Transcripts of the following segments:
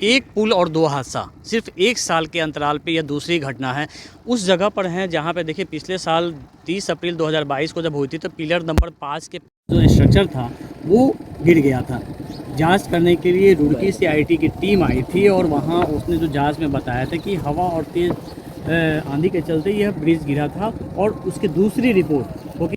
एक पुल और दो हादसा, सिर्फ एक साल के अंतराल पे यह दूसरी घटना है। उस जगह पर हैं जहां पे देखिए पिछले साल 30 अप्रैल 2022 को जब हुई थी तो पिलर नंबर 5 के जो स्ट्रक्चर था वो गिर गया था। जांच करने के लिए रुड़की से आईटी की टीम आई थी और वहां उसने जो जांच में बताया था कि हवा और तेज़ आंधी के चलते यह ब्रिज गिरा था। और उसकी दूसरी रिपोर्ट क्योंकि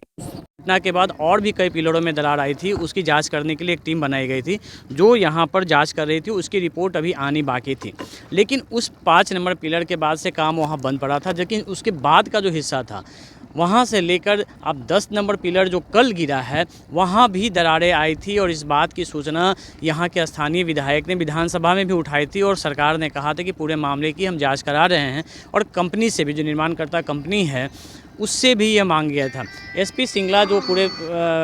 घटना के बाद और भी कई पिलरों में दरार आई थी, उसकी जांच करने के लिए एक टीम बनाई गई थी जो यहाँ पर जांच कर रही थी। उसकी रिपोर्ट अभी आनी बाकी थी, लेकिन उस 5 नंबर पिलर के बाद से काम वहाँ बंद पड़ा था। लेकिन उसके बाद का जो हिस्सा था वहाँ से लेकर अब 10 नंबर पिलर जो कल गिरा है वहाँ भी दरारें आई थी। और इस बात की सूचना यहाँ के स्थानीय विधायक ने विधानसभा में भी उठाई थी और सरकार ने कहा था कि पूरे मामले की हम जांच करा रहे हैं। और कंपनी से भी, जो निर्माणकर्ता कंपनी है, उससे भी ये मांग गया था। एसपी सिंगला जो पूरे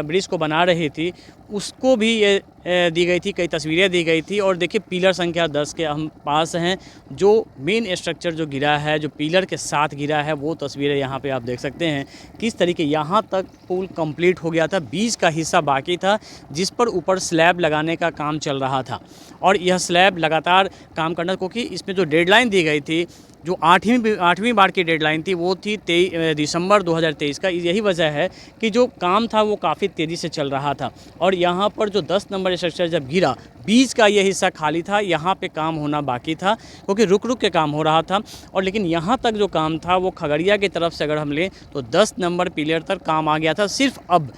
ब्रिज को बना रही थी उसको भी ये दी गई थी, कई तस्वीरें दी गई थी। और देखिए पिलर संख्या 10 के हम पास हैं, जो मेन स्ट्रक्चर जो गिरा है, जो पिलर के साथ गिरा है, वो तस्वीरें यहाँ पे आप देख सकते हैं। किस तरीके यहाँ तक पुल कंप्लीट हो गया था, बीच का हिस्सा बाकी था जिस पर ऊपर स्लैब लगाने का काम चल रहा था। और यह स्लैब लगातार काम करना, क्योंकि इसमें जो डेडलाइन दी गई थी, जो आठवीं बार की डेडलाइन थी, वो थी दिसंबर 2023 का। यही वजह है कि जो काम था वो काफ़ी तेज़ी से चल रहा था। और यहाँ पर जो 10 नंबर स्ट्रक्चर जब गिरा, बीच का ये हिस्सा खाली था, यहाँ पे काम होना बाकी था क्योंकि रुक के काम हो रहा था। और लेकिन यहाँ तक जो काम था वो खगड़िया की तरफ से अगर हम लें तो 10 नंबर पिलर तक काम आ गया था। सिर्फ अब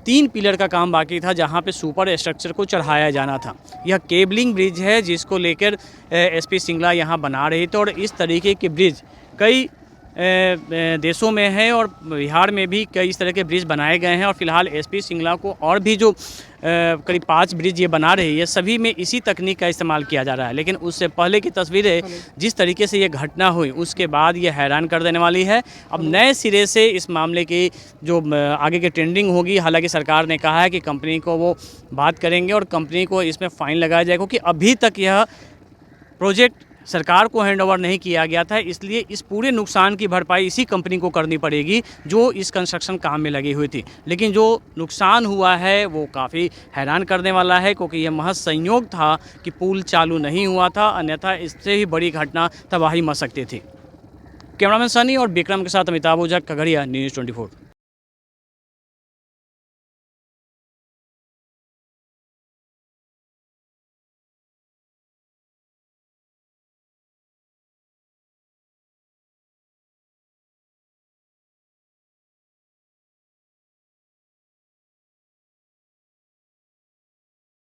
3 पिलर का काम बाकी था जहां पे सुपर स्ट्रक्चर को चढ़ाया जाना था। यह केबलिंग ब्रिज है जिसको लेकर एसपी सिंगला यहां बना रही थी। और इस तरीके के ब्रिज कई देशों में है और बिहार में भी कई इस तरह के ब्रिज बनाए गए हैं। और फिलहाल एसपी सिंगला को और भी जो करीब 5 ब्रिज ये बना रही है, सभी में इसी तकनीक का इस्तेमाल किया जा रहा है। लेकिन उससे पहले की तस्वीरें जिस तरीके से ये घटना हुई उसके बाद ये हैरान कर देने वाली है। अब नए सिरे से इस मामले की जो आगे की ट्रेंडिंग होगी, हालांकि सरकार ने कहा है कि कंपनी को वो बात करेंगे और कंपनी को इसमें फ़ाइन लगाया जाएगा, क्योंकि अभी तक यह प्रोजेक्ट सरकार को हैंडओवर नहीं किया गया था। इसलिए इस पूरे नुकसान की भरपाई इसी कंपनी को करनी पड़ेगी जो इस कंस्ट्रक्शन काम में लगी हुई थी। लेकिन जो नुकसान हुआ है वो काफ़ी हैरान करने वाला है, क्योंकि यह महज संयोग था कि पुल चालू नहीं हुआ था, अन्यथा इससे ही बड़ी घटना तबाही मच सकती थी। कैमरामैन सनी और विक्रम के साथ अमिताभ ओझा, खगड़िया, न्यूज़ 24।